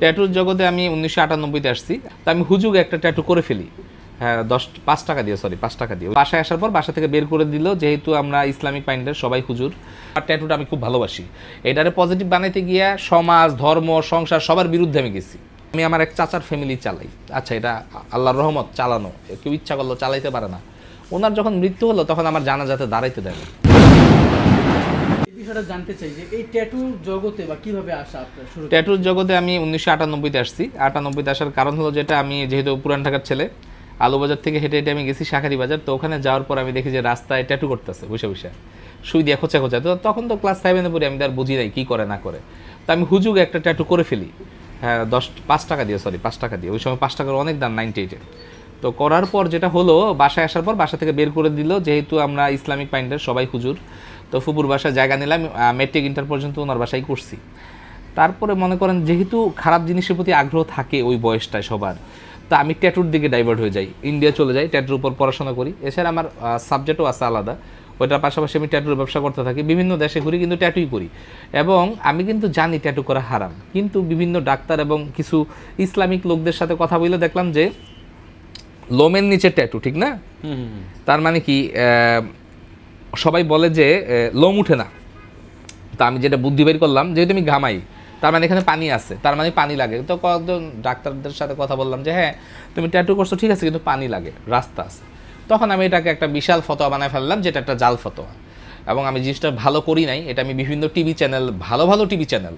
ট্যাটুর জগতে আমি 1998-তে আসছি। তো আমি হুজুগে একটা ট্যাটু করে ফেলি। হ্যাঁ, 5 টাকা দিয়ে, সরি 5 টাকা দিয়ে। বাসায় আসার পর বাসা থেকে বের করে দিল, যেহেতু আমরা ইসলামিক মাইন্ডের সবাই হুজুর। আর ট্যাটুটা আমি খুব ভালোবাসি। এটারে পজিটিভ বানাইতে গিয়া সমাজ, ধর্ম, সংসার সবার বিরুদ্ধে আমি গেছি। আমি আমার এক চাচার ফ্যামিলি চালাই। আচ্ছা, এটা আল্লাহর রহমত, চালানো। কেউ ইচ্ছা করলো চালাইতে পারে না। ওনার যখন মৃত্যু হলো তখন আমার জানাজাতে দাঁড়াইতে দেয় না। বিষয়টা জানতে চাই যে এই ট্যাটুর জগতে বা কিভাবে আসা আপনার শুরু? ট্যাটুর জগতে আমি 1998-তে আসছি। 98-তে আসার কারণ হলো যেটা, আমি যেহেতু পুরান ঢাকার ছেলে, আলুবাজার থেকে হেঁটে হেঁটে আমি গেছি শাঁখারি বাজার। তো ওখানে যাওয়ার পর আমি দেখি যে রাস্তায় ট্যাটু করতেছে বসে বসে, সুই দিয়ে খোঁচা খোঁচা। তো তখন তো ক্লাস 7-এ পড়ি, আমি তার বুঝি নাই কী করে না করে। তো আমি হুজুগে একটা ট্যাটু করে ফেলি। হ্যাঁ, 5 টাকা দিয়ে, সরি 5 টাকা দিয়ে। ওই সময় 5 টাকার অনেক দাম, 98-এ। তো করার পর যেটা হলো, বাসায় আসার পর বাসা থেকে বের করে দিল, যেহেতু আমরা ইসলামিক মাইন্ডের সবাই হুজুর। তো ফুপুর বাসায় জায়গা নিলাম, মেট্রিক ইন্টার পর্যন্ত ওনার বাসায় করছি। তারপরে মনে করেন, যেহেতু খারাপ জিনিসের প্রতি আগ্রহ থাকে ওই বয়সটায় সবার, তা আমি ট্যাটুর দিকে ডাইভার্ট হয়ে যাই, ইন্ডিয়া চলে যাই, ট্যাটুর উপর পড়াশোনা করি। এছাড়া আমার সাবজেক্টও আছে আলাদা, ওইটার পাশাপাশি আমি ট্যাটুর ব্যবসা করতে থাকি। বিভিন্ন দেশে ঘুরি, কিন্তু ট্যাটুই করি। এবং আমি কিন্তু জানি ট্যাটু করা হারাম, কিন্তু বিভিন্ন ডাক্তার এবং কিছু ইসলামিক লোকদের সাথে কথা বলে দেখলাম যে লোমের নিচে ট্যাটু, ঠিক না? তার মানে কি, সবাই বলে যে লোম উঠে না। তা আমি যেটা বুদ্ধি বের করলাম, যেহেতু আমি ঘামাই, তার মানে এখানে পানি আছে, তার মানে পানি লাগে। তো কয়েকজন ডাক্তারদের সাথে কথা বললাম যে হ্যাঁ, তুমি ট্যাটু করছো ঠিক আছে, কিন্তু পানি লাগে, রাস্তা আছে। তখন আমি এটাকে একটা বিশাল ফতোয়া বানায় ফেললাম, যেটা একটা জাল ফতোয়া। এবং আমি জিনিসটা ভালো করি নাই, এটা আমি বিভিন্ন টিভি চ্যানেল, ভালো ভালো টিভি চ্যানেল,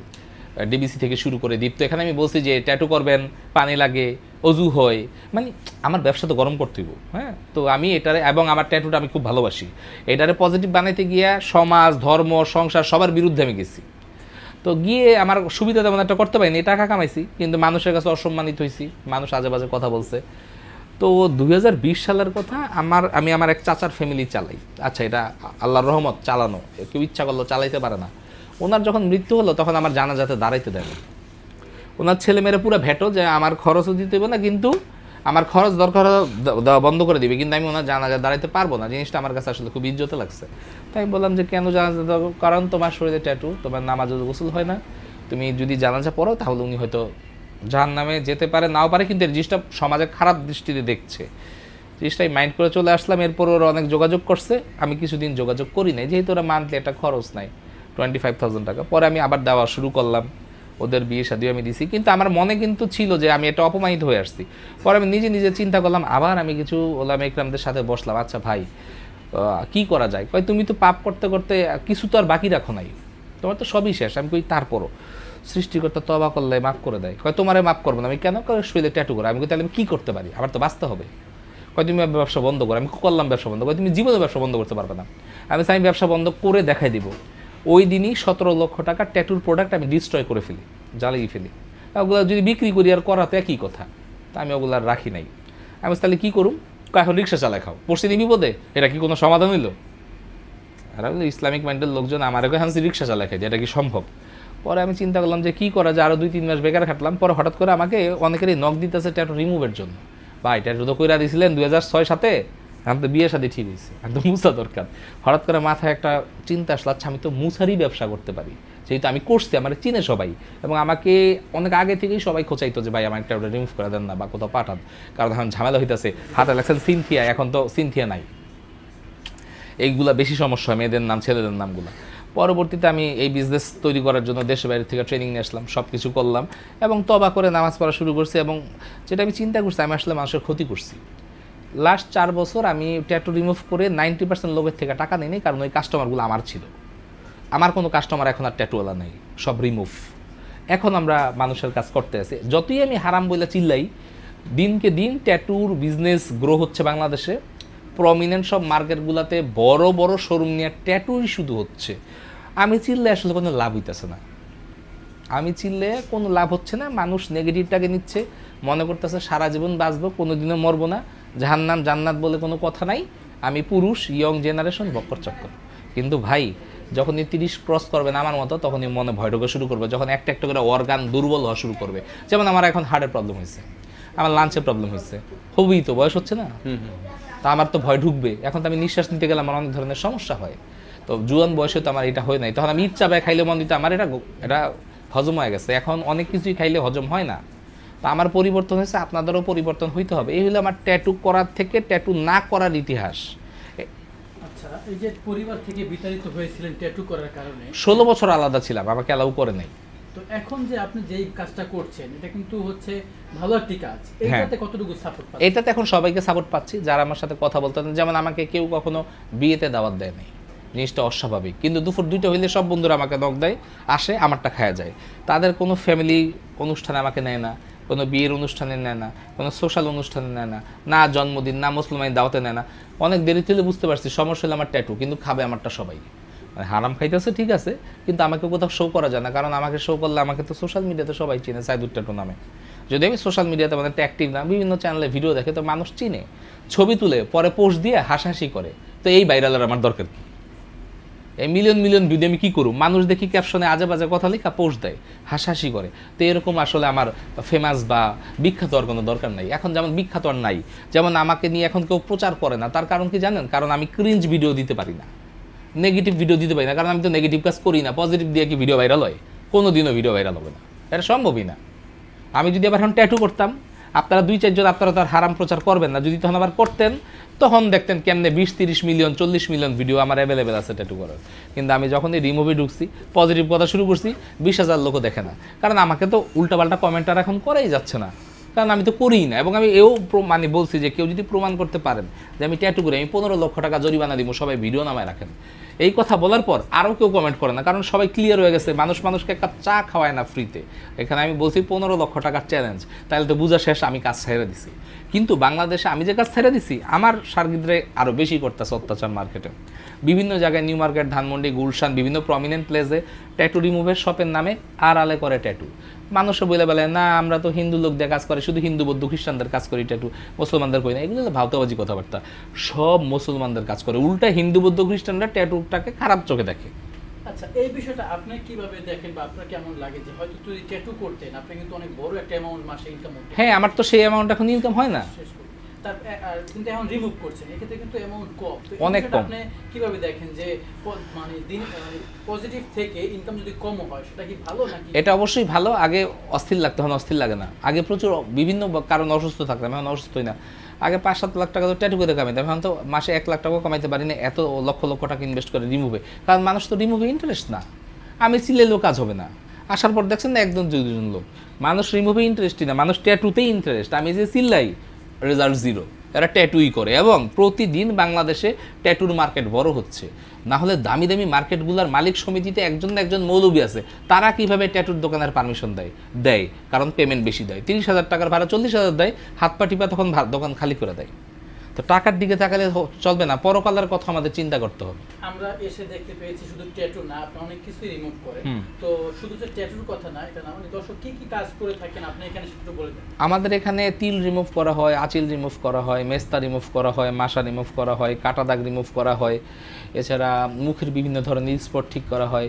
ডিবিসি থেকে শুরু করে দীপ্ত, এখানে আমি বলছি যে ট্যাটু করবেন, পানি লাগে, অজু হয়। মানে আমার ব্যবসা তো গরম করতে হইব, হ্যাঁ। তো আমি এটারে, এবং আমার ট্যাটুটা আমি খুব ভালোবাসি, এটারে পজিটিভ বানাইতে গিয়া সমাজ, ধর্ম, সংসার সবার বিরুদ্ধে আমি গেছি। তো গিয়ে আমার সুবিধা তেমন একটা করতে পারিনি, টাকা কামাইছি, কিন্তু মানুষের কাছে অসম্মানিত হয়েছি, মানুষ আজে বাজে কথা বলছে। তো 2020 সালের কথা, আমি আমার এক চাচার ফ্যামিলি চালাই। আচ্ছা, এটা আল্লাহর রহমত, চালানো। কেউ ইচ্ছা করলো চালাইতে পারে না। ওনার যখন মৃত্যু হলো তখন আমার জানাজাতে দাঁড়াইতে দেয় না। ওনার ছেলে মেয়েরা পুরো ভেটো যে আমার খরচও দিতে হবে না, কিন্তু আমার খরচ দরকার দেওয়া বন্ধ করে দিবে, কিন্তু আমি ওনার জানাজা দাঁড়াইতে পারবো না। জিনিসটা আমার কাছে আসলে খুব ইজ্জতে লাগছে। তাই আমি বললাম যে কেন জানাজা দেবো? কারণ তোমার শরীরে ট্যাটু, তোমার নামাজ গোসল হয় না, তুমি যদি জানাজা পড়ো তাহলে উনি হয়তো জাহান্নামে যেতে পারে, নাও পারে, কিন্তু এই জিনিসটা সমাজে খারাপ দৃষ্টিতে দেখছে। জিনিসটাই মাইন্ড করে চলে আসলাম। এরপর ওরা অনেক যোগাযোগ করছে, আমি কিছুদিন যোগাযোগ করি নাই, যেহেতু ওরা মান্থলি একটা খরচ নাই 25,000 টাকা। পরে আমি আবার দেওয়া শুরু করলাম, ওদের বিয়ে শাদিও আমি দিছি, কিন্তু আমার মনে কিন্তু ছিল যে আমি এটা অপমানিত হয়ে আসছি। পরে আমি নিজে নিজে চিন্তা করলাম, আবার আমি কিছু ওলামা ইকরামদের সাথে বসলাম, আচ্ছা ভাই কি করা যায়? কয় তুমি তো পাপ করতে করতে কিছু তো আর বাকি রাখো নাই, তোমার তো সবই শেষ। আমি কই তারপরও সৃষ্টিকর্তা তওবা করলে মাফ করে দেয়। কয় তোমারে মাফ করবো না। আমি কেন? কয় শরীরে ট্যাটু করে। আমি কই তাহলে আমি কী করতে পারি? আমার তো বাঁচতে হবে। কয় তুমি ব্যবসা বন্ধ করো। আমি করলাম ব্যবসা বন্ধ। কয় তুমি জীবনে ব্যবসা বন্ধ করতে পারবে না। আমি ব্যবসা বন্ধ করে দেখাই দিব। ওই দিনই 17 লক্ষ টাকা ট্যাটুর প্রোডাক্ট আমি ডিস্ট্রয় করে ফেলি, জ্বালিয়ে ফেলি। ওগুলো যদি বিক্রি করি আর করা তো একই কথা। তা আমি ওগুলো আর রাখি নাই। আমি তাহলে কী করুম? এখন রিক্সা চালায় খাও, পড়ছি দিন বিপদে, এটা কি কোনো সমাধান হইল? আর ইসলামিক মাইন্ডের লোকজন আমার হান্সি রিক্সা চালায় খাই, এটা কি সম্ভব? পরে আমি চিন্তা করলাম যে কী করা যায়, আরও 2-3 মাস বেকার খাটলাম। পরে হঠাৎ করে আমাকে অনেকেরই নক দিতেছে ট্যাটু রিমুভের জন্য। ভাই ট্যাটু তো কইরা দিয়েছিলেন 2006-7-এ, এখন তো বিয়ে শাদী ঠিক হয়েছে, এখন তো মুছা দরকার। হঠাৎ করে মাথায় একটা চিন্তা আসলো, আচ্ছা আমি তো মুছারই ব্যবসা করতে পারি, যেহেতু আমি করছি, আমার চিনে সবাই, এবং আমাকে অনেক আগে থেকেই সবাই খোঁচাইতো যে ভাই আমার একটা ওটা রিমুভ করে দেন না, বা কোথাও পাঠান, কারণ এখন ঝামেলা হইতেছে। হাতে লাগছেন সিনথিয়া, এখন তো সিনথিয়া নাই। এইগুলা বেশি সমস্যা হয়, মেয়েদের নাম, ছেলেদের নামগুলো। পরবর্তীতে আমি এই বিজনেস তৈরি করার জন্য দেশের বাইরে থেকে ট্রেনিং নিয়ে আসলাম, সব কিছু করলাম, এবং তবা করে নামাজ পড়া শুরু করছি। এবং যেটা আমি চিন্তা করছি, আমি আসলে মানুষের ক্ষতি করছি। লাস্ট 4 বছর আমি ট্যাটু রিমুভ করে 90% লোকের থেকে টাকা নিই, কারণ ওই কাস্টমারগুলো আমার ছিল। আমার কোনো কাস্টমার এখন আর ট্যাটুওয়ালা নেই, সব রিমুভ। এখন আমরা মানুষের কাজ করতে আছি। যতই আমি হারাম বলে চিল্লাই, দিনকে দিন ট্যাটুর বিজনেস গ্রো হচ্ছে বাংলাদেশে। প্রমিনেন্ট সব মার্কেটগুলোতে বড় বড় শোরুম নিয়ে ট্যাটুই শুধু হচ্ছে। আমি চিল্লে আসলে কোনো লাভ হইতেছে না, আমি চিল্লে কোনো লাভ হচ্ছে না। মানুষ নেগেটিভটাকে নিচ্ছে, মনে করতেছে সারা জীবন বাঁচবো, কোনো দিনও মরবো না, জাহান্নাম জান্নাত বলে কোনো কথা নাই, আমি পুরুষ, ইয়ং জেনারেশন, বক্কর চক্কর। কিন্তু ভাই যখনই 30 ক্রস করবেন আমার মতো, তখনই মনে ভয় ঢোকা শুরু করবে, যখন একটা একটা করে অর্গান দুর্বল হওয়া শুরু করবে। যেমন আমার এখন হার্টের প্রবলেম হয়েছে, আমার লাঞ্চের প্রবলেম হয়েছে, হবেই তো, বয়স হচ্ছে না, তা আমার তো ভয় ঢুকবে। এখন তো আমি নিঃশ্বাস নিতে গেলে আমার অনেক ধরনের সমস্যা হয়। তো জুয়ান বয়সে তো আমার এটা হয় নাই, তখন আমি ইচ্ছা পায় খাইলে মন দিতে, আমার এটা হজম হয়ে গেছে, এখন অনেক কিছুই খাইলে হজম হয় না। তো আমার পরিবর্তন হয়েছে, আপনাদেরও পরিবর্তন হইতে হবে। এই হলো আমার ট্যাটু করার থেকে ট্যাটু না করার ইতিহাস। আচ্ছা, এই যে পরিবার থেকে বিতাড়িত হয়েছিলেন ট্যাটু করার কারণে, 16 বছর আলাদা ছিলাম, আমাকে অ্যালাউ করে নাই। তো এখন যে আপনি যেই কাজটা করছেন এটা কিন্তু হচ্ছে ভালো একটি কাজ, হ্যাঁ। এইটাতে কতটুকু সাপোর্ট পাচ্ছেন? এটাতে এখন সবাইকে সাপোর্ট পাচ্ছি, যারা আমার সাথে কথা বলতেন। যেমন আমাকে কেউ কখনো বিয়েতে দাওয়াত দেয় নাই, জিনিসটা অস্বাভাবিক। কিন্তু দুপুর 2টা হইলে সব বন্ধুরা আমাকে নক দেয়, আসে, আমারটা খাওয়া যায়। তাদের কোনো ফ্যামিলি অনুষ্ঠানে আমাকে নেয় না, কোনো বিয়ের অনুষ্ঠানে নেয় না, কোনো সোশ্যাল অনুষ্ঠানে নেয় না, না জন্মদিন, না মুসলমানি দাওয়াতে নেয় না। অনেক দেরিতে হলে বুঝতে পারছি সমস্যা হলো আমার ট্যাটু, কিন্তু খাবে আমারটা সবাই। মানে হারাম খাইতেছে ঠিক আছে, কিন্তু আমাকে কোথাও শো করা যায় না, কারণ আমাকে শো করলে আমাকে তো সোশ্যাল মিডিয়াতে সবাই চিনে সাইদুর ট্যাটু নামে। যদি আমি সোশ্যাল মিডিয়াতে মানে অ্যাক্টিভ না, বিভিন্ন চ্যানেলে ভিডিও দেখে, তো মানুষ চিনে, ছবি তুলে পরে পোস্ট দিয়ে হাসাহাসি করে। তো এই ভাইরালের আমার দরকার কি? এই মিলিয়ন মিলিয়ন ভিডিও আমি কী করুম? মানুষ দেখি ক্যাপশনে আজে বাজে কথা লেখা পোস্ট দেয়, হাসাহাসি করে। তো এরকম আসলে আমার ফেমাস বা বিখ্যাত হওয়ার কোনো দরকার নাই। এখন যেমন বিখ্যাত আর নাই, যেমন আমাকে নিয়ে এখন কেউ প্রচার করে না, তার কারণ কি জানেন? কারণ আমি ক্রিঞ্জ ভিডিও দিতে পারি না, নেগেটিভ ভিডিও দিতে পারি না, কারণ আমি তো নেগেটিভ কাজ করি না। পজিটিভ দিয়ে কি ভিডিও ভাইরাল হয়? কোনো দিনও ভিডিও ভাইরাল হবে না, এটা সম্ভবই না। আমি যদি আবার এখন ট্যাটু করতাম, আপনারা 2-4 জন, আপনারা তো আর হারাম প্রচার করবেন না। যদি তখন আবার করতেন, তখন দেখতেন কেমনে 20-30 মিলিয়ন 40 মিলিয়ন ভিডিও আমার অ্যাভেলেবেল আছে ট্যাটু করার। কিন্তু আমি যখন এই রিমুভে ঢুকছি, পজিটিভ কথা শুরু করছি, 20,000 লোকও দেখে না, কারণ আমাকে তো উল্টাপাল্টা কমেন্টার এখন করাই যাচ্ছে না, কারণ আমি তো করিই না। এবং আমি মানে বলছি যে কেউ যদি প্রমাণ করতে পারেন যে আমি ট্যাটু করি, আমি 15 লক্ষ টাকা জরিমানা দিব, সবাই ভিডিও নামায় রাখেন। এই কথা বলার পর আরও কেউ কমেন্ট করে না, কারণ সবাই ক্লিয়ার হয়ে গেছে, মানুষকে একটা চা খাওয়ায় না ফ্রিতে। এখানে আমি বলছি 15 লক্ষ টাকার চ্যালেঞ্জ, তাহলে তো বোঝা শেষ আমি কাজ ছেড়ে দিছি। কিন্তু বাংলাদেশে আমি যে কাজ ছেড়ে দিছি, আমার সার্গিদরে আরও বেশি করতেছে অত্যাচার মার্কেটে। বিভিন্ন জায়গায়, নিউ মার্কেট, ধানমন্ডি, গুলশান, বিভিন্ন প্রমিনেন্ট প্লেসে ট্যাটু রিমুভের শপের নামে আড়ালে করে ট্যাটু। মানুষও বলে না আমরা তো হিন্দু লোক দিয়ে কাজ করে, শুধু হিন্দু, বৌদ্ধ, খ্রিস্টানদের কাজ করি ট্যাটু, মুসলমানদের করি না। এগুলো ভাওতাবাজি কথাবার্তা। সব মুসলমানদের কাজ করে, উল্টা হিন্দু, বৌদ্ধ, খ্রিস্টানরা ট্যাটুটাকে খারাপ চোখে দেখে। আচ্ছা, এই বিষয়টা আপনি কিভাবে দেখেন বা আপনার কেমন লাগে যে হয়তো যদি ট্যাটু করতেন আপনি কিন্তু অনেক বড় একটা অ্যামাউন্ট মাসে ইনকাম করতেন? হ্যাঁ, আমার তো সেই অ্যামাউন্ট এখন ইনকাম হয় না, শেষ করি। আর কিন্তু এখন রিমুভ করছেন, এক্ষেত্রে কিন্তু অ্যামাউন্ট কম। তো অনেক কম। আপনি কিভাবে দেখেন যে মানে দিন পজিটিভ থেকে ইনকাম যদি কম হয় সেটা কি ভালো নাকি? এটা অবশ্যই ভালো। আগে অস্থির লাগতো, এখন অস্থির লাগে না। আগে প্রচুর বিভিন্ন কারণ অসুস্থ থাকতাম, এখন অসুস্থ হই না। আগে 5-7 লাখ টাকা তো ট্যাটু করে কামাইতাম, এখন তো মাসে 1 লাখ টাকাও কামাইতে পারি না, এত লক্ষ লক্ষ টাকা ইনভেস্ট করে রিমুভে। কারণ মানুষ তো রিমুভে ইন্টারেস্ট না। আমি চিল্লাইলেও কাজ হবে না। আসার পর দেখছেন না, 1-2 জন লোক। মানুষ রিমুভে ইন্টারেস্টই না, মানুষ ট্যাটুতেই ইন্টারেস্ট। আমি যে চিল্লাই, রেজাল্ট জিরো। এরা ট্যাটুই করে, এবং প্রতিদিন বাংলাদেশে ট্যাটুর মার্কেট বড় হচ্ছে। না হলে দামি দামি মার্কেটগুলোর মালিক সমিতিতে একজন না একজন মৌলবি আছে, তারা কিভাবে ট্যাটুর দোকানের পারমিশন দেয়? কারণ পেমেন্ট বেশি দেয়, 30,000 টাকার ভাড়া 40,000 দেয়, হাত পা টিপা তখন দোকান খালি করে দেয়। তো টাকার দিকে তাকালে চলবে না, পরকালের কথা আমাদের চিন্তা করতে হবে। আমরা এসে দেখতে পেয়েছি শুধু ট্যাটু না, আপনি অনেক কিছুই রিমুভ করেন। তো শুধু যে ট্যাটুর কথা না, এটা না, মানে দর্শক কি কি কাজ করে থাকেন আপনি এখানে একটু বলে দেন। আমাদের এখানে তিল রিমুভ করা হয়, আঁচিল রিমুভ করা হয়, মেস্তা রিমুভ করা হয়, মাসা রিমুভ করা হয়, কাটা দাগ রিমুভ করা হয়। এছাড়া মুখের বিভিন্ন ধরনের স্পট ঠিক করা হয়।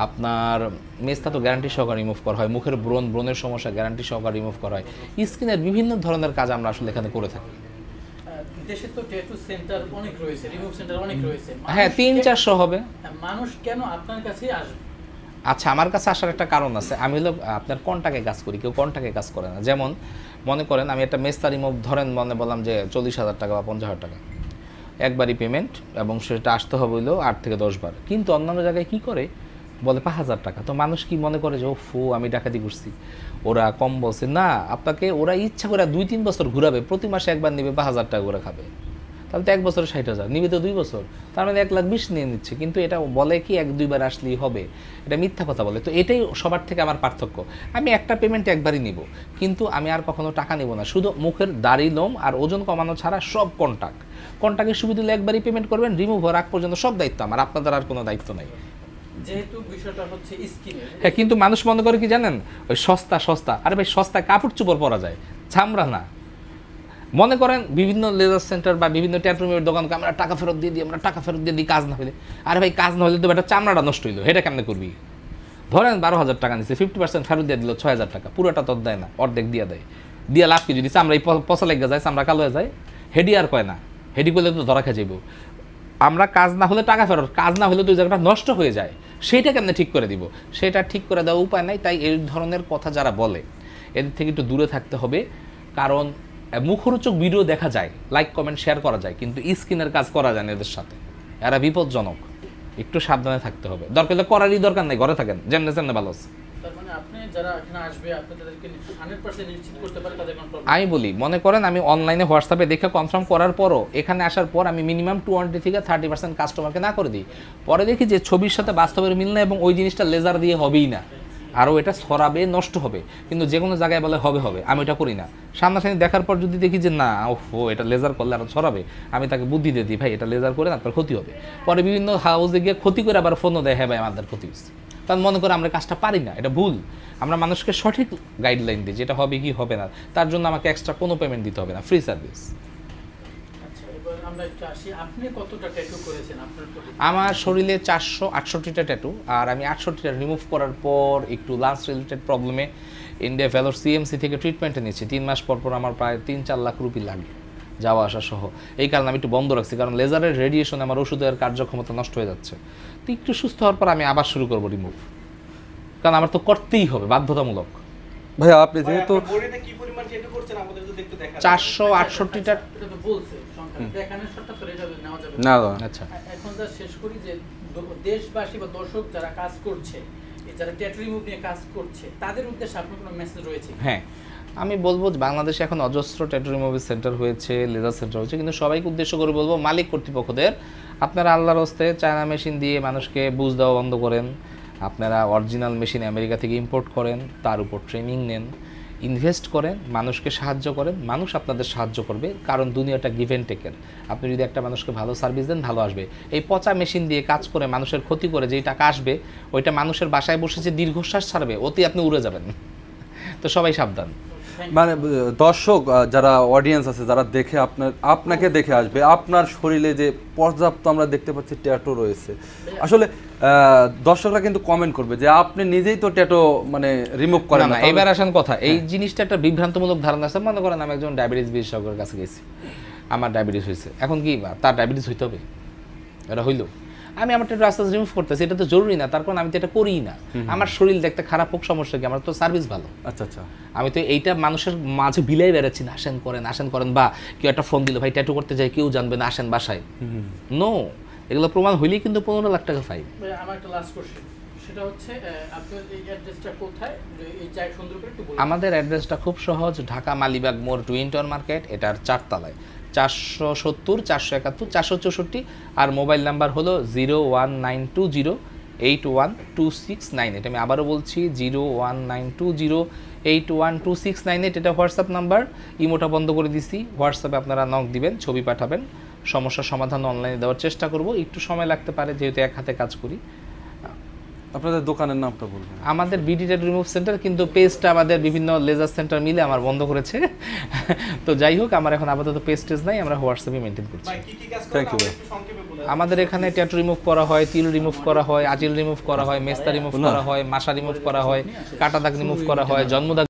আপনার মেস্তা তো গ্যারান্টি সহকারে রিমুভ করা হয়, মুখের ব্রণের সমস্যা গ্যারান্টি সহকারে রিমুভ করা হয়। স্কিনের বিভিন্ন ধরনের কাজ আমরা আসলে এখানে করে থাকি। দেশে তো ট্যাটু সেন্টার অনেক রয়েছে, রিমুভ সেন্টার অনেক রয়েছে। হ্যাঁ, 300-400 হবে। মানুষ কেন আপনার কাছে আসবে? আচ্ছা, আমার কাছে আসার একটা কারণ আছে। আমি হলো আপনার কন্টাকে কাজ করি, কেউ কন্টাকে কাজ করে না। যেমন মনে করেন আমি একটা মেস্তা রিমুভ ধরেন, মনে বললাম যে 40,000 টাকা বা 50,000 টাকা একবারই পেমেন্ট, এবং সেটা আসতে হবে হইলেও 8 থেকে 10 বার। কিন্তু অন্যান্য জায়গায় কি করে, বলে 5,000 টাকা। তো মানুষ কি মনে করে যে ও আমি ডাকাতি করছি, ওরা কম বলছে না। আপনাকে ওরা ইচ্ছা করে 2-3 বছর ঘুরাবে, প্রতি মাসে একবার নিবে 5,000 টাকা করে খাবে। তাহলে তো 1 বছরে 60,000, নিবে তো 2 বছর, তার মানে 1,20,000 নিয়ে নিচ্ছে। কিন্তু এটা বলে কি 1-2 বার আসলেই হবে, এটা মিথ্যা কথা বলে। তো এটাই সবার থেকে আমার পার্থক্য। আমি একটা পেমেন্ট একবারই নিব, কিন্তু আমি আর কখনো টাকা নিব না। শুধু মুখের দাড়ি, লোম আর ওজন কমানো ছাড়া সব কন্টাক্টের সুবিধা হলে একবারই পেমেন্ট করবেন, রিমুভ হওয়ার আগ পর্যন্ত সব দায়িত্ব আমার, আপনাদের আর কোনো দায়িত্ব নাই। যেহেতু বিষয়টা হচ্ছে স্কিনের। হ্যাঁ, কিন্তু মানুষ মনে করে কি জানেন, ওই সস্তা। আরে ভাই, সস্তায় কাপড় চোপড় পরা যায়, চামড়া না। মনে করেন বিভিন্ন লেজার সেন্টার বা বিভিন্ন ট্যাটুমের দোকানকে আমরা টাকা ফেরত দিয়ে দিই কাজ না হলে। আরে ভাই, কাজ না হলে তো একটা চামড়াটা নষ্ট হইলো, এটা কেমনে করবি? ধরেন 12,000 টাকা নিচ্ছে, 50% ফেরত দিয়ে দিল 6,000 টাকা, পুরোটা তোর দেয় না, অর্ধেক দিয়ে লাভ কি? যদি চামড়া পচা লেগে যায়, চামড়া কালো হয়ে যায়, হেডি আর কয় না, হেডি করলে তো ধরা খেয়ে যাইব। আমরা কাজ না হলে টাকা ফেরত, কাজ না হলে তো ওই জায়গাটা নষ্ট হয়ে যায়, সেইটা কেমনে ঠিক করে দিব, সেটা ঠিক করে দেওয়ার উপায় নাই। তাই এই ধরনের কথা যারা বলে এদের থেকে একটু দূরে থাকতে হবে, কারণ মুখরোচক ভিডিও দেখা যায়, লাইক কমেন্ট শেয়ার করা যায়, কিন্তু স্ক্রিনের কাজ করা যায় না এদের সাথে। এরা বিপজ্জনক, একটু সাবধানে থাকতে হবে। দরকার হলে করারই দরকার নেই, ঘরে থাকেন, যেমনে যেমনে ভালো আছে। তার মানে আপনি যারা এখানে আসবে আপনি তাদেরকে 100% নিশ্চিত করতে পারেন তাদের কোনো প্রবলেম। আমি বলি, মনে করেন আমি অনলাইনে হোয়াটসঅ্যাপে দেখে কনফার্ম করার পরও এখানে আসার পর আমি মিনিমাম 20 থেকে 30% কাস্টমারকে না করে দিই, পরে দেখি যে ছবির সাথে বাস্তবের মিল না এবং ওই জিনিসটা লেজার দিয়ে হবেই না, আরও এটা ছড়াবে, নষ্ট হবে। কিন্তু যে কোনো জায়গায় বলে হবে হবে, আমি এটা করি না। সামনাসামনি দেখার পর যদি দেখি যে না ও এটা লেজার করলে আরও ছড়াবে, আমি তাকে বুদ্ধি দিয়ে দিই, ভাই এটা লেজার করে আপনার ক্ষতি হবে। পরে বিভিন্ন হাউসে গিয়ে ক্ষতি করে আবার ফোনও দেয়, হ্যাঁ ভাই আমাদের ক্ষতি হচ্ছে। কারণ মনে করে আমরা কাজটা পারি না, এটা ভুল। আমরা মানুষকে সঠিক গাইডলাইন দিই, যেটা হবে কি হবে না, তার জন্য আমাকে এক্সট্রা কোনো পেমেন্ট দিতে হবে না, ফ্রি সার্ভিস। আচ্ছা, এবার আমরা একটু আসি, আপনি কতটা ট্যাটু করেছেন আপনার body তে? আমার শরীরে 468টা ট্যাটু, আর আমি 68টা রিমুভ করার পর একটু লাঞ্চ রিলেটেড প্রবলেমে ইন্ডিয়া ভ্যালোর সিএমসি থেকে ট্রিটমেন্টে নিচ্ছি। 3 মাস পর পর আমার প্রায় 3-4 লাখ রুপি লাগে যাওয়া আসা সহ। এই কারণে আমি একটু বন্ধ রাখছি, কারণ লেজারের রেডিয়েশন আমার ওষুধের কার্যক্ষমতা নষ্ট হয়ে যাচ্ছে। তো একটু সুস্থ হওয়ার পর আমি আবার শুরু করবো রিমুভ, কারণ আমার তো করতেই হবে, বাধ্যতামূলক। ভাইয়া আপনি যেহেতু বডিতে কি পরিমাণ ট্যাটু করছেন আমাদের যদি একটু দেখান। 468টা। এটা তো বলছে সংখ্যা দেখানোর শর্ত করে এটা নেওয়া যাবে না আচ্ছা, এখন যা শেষ করি যে দেশবাসী বা দর্শক যারা কাজ করছে, এই যারা ট্যাটু রিমুভ নিয়ে কাজ করছে, তাদের উদ্দেশ্যে আপনার কোনো মেসেজ রয়েছে? হ্যাঁ, আমি বলবো যে বাংলাদেশে এখন অজস্র ট্যাটু রিমুভাল সেন্টার হয়েছে, লেজার সেন্টার হয়েছে, কিন্তু সবাইকে উদ্দেশ্য করে বলবো মালিক কর্তৃপক্ষদের, আপনারা আল্লাহর হস্তে চায়না মেশিন দিয়ে মানুষকে বুঝ দেওয়া বন্ধ করেন। আপনারা অরিজিনাল মেশিন আমেরিকা থেকে ইম্পোর্ট করেন, তার উপর ট্রেনিং নেন, ইনভেস্ট করেন, মানুষকে সাহায্য করেন, মানুষ আপনাদের সাহায্য করবে। কারণ দুনিয়াটা গিভ অ্যান্ড টেকের। আপনি যদি একটা মানুষকে ভালো সার্ভিস দেন, ভালো আসবে। এই পচা মেশিন দিয়ে কাজ করে মানুষের ক্ষতি করে যেই টাকা আসবে, ওইটা মানুষের বাসায় বসে যে দীর্ঘশ্বাস ছাড়বে, ওতে আপনি উড়ে যাবেন। তো সবাই সাবধান। মানে দর্শক যারা অডিয়েন্স আছে, যারা দেখে আপনাকে দেখে আসবে, আপনার শরীরে যে পর্যাপ্ত আমরা দেখতে পাচ্ছি ট্যাটু রয়েছে, আসলে দর্শকরা কিন্তু কমেন্ট করবে যে আপনি নিজেই তো ট্যাটু মানে রিমুভ করেন না। এবার আসেন কথা, এই জিনিসটা একটা বিভ্রান্তমূলক ধারণা আছে। মনে করেন আমি একজন ডায়াবেটিস বিশেষজ্ঞের কাছে গেছি, আমার ডায়াবেটিস হয়েছে, এখন কি তার ডায়াবেটিস হইতে হবে? এটা হইলো, আমি আমার ট্যাটু আস্তে আস্তে রিমুভ করতেছি, এটা তো জরুরি না, তার কারণ আমি তো এটা করিই না। আমার শরীর দেখতে খারাপ হোক, সমস্যা কি, আমার তো সার্ভিস ভালো। আচ্ছা আচ্ছা, আমি তো এইটা মানুষের মাঝে বিলাই বেড়াচ্ছি না, আসেন করেন, বা কেউ একটা ফোন দিল, ভাই ট্যাটু করতে যাই, কেউ জানবে না, আসেন বাসায়। নো, এগুলো প্রমাণ হইলেই কিন্তু 15 লাখ টাকা ফাইন। আমার একটা লাস্ট কোশ্চেন, সেটা হচ্ছে আপনার এই অ্যাড্রেসটা কোথায়, এই জায়গা সুন্দর করে একটু বলুন। আমাদের অ্যাড্রেসটা খুব সহজ, ঢাকা মালিবাগ মোড় টুইন টাওয়ার মার্কেট, এটার 4 তলায়, 470 471 464, আর মোবাইল নাম্বার হলো 01920812698। আমি আবারও বলছি 01920812698। এটা হোয়াটসঅ্যাপ নাম্বার, ইমোটা বন্ধ করে দিছি। হোয়াটসঅ্যাপে আপনারা নক দিবেন, ছবি পাঠাবেন, সমস্যার সমাধান অনলাইনে দেওয়ার চেষ্টা করব। একটু সময় লাগতে পারে, যেহেতু এক হাতে কাজ করি। আপনাদের দোকানের নামটা বলবেন? আমাদের বিডি ট্যাটু রিমুভ সেন্টার, কিন্তু পেজটা আমাদের বিভিন্ন লেজার সেন্টার মিলে আমার বন্ধ করেছে। তো যাই হোক, আমার এখন আপাতত পেজ টেজ নাই, আমরা হোয়াটসঅ্যাপে মেনটেন করছি। ভাই কি কি কাজ Thank করেন you, আমাদের একটু সংক্ষেপে বলে আমাদের এখানে ট্যাটু রিমুভ করা হয়, তিল রিমুভ করা হয়, আচিল রিমুভ করা হয়, মেস্তা রিমুভ করা হয়, মাসা রিমুভ করা হয়, কাটা দাগ রিমুভ করা হয়, জন্মদাগ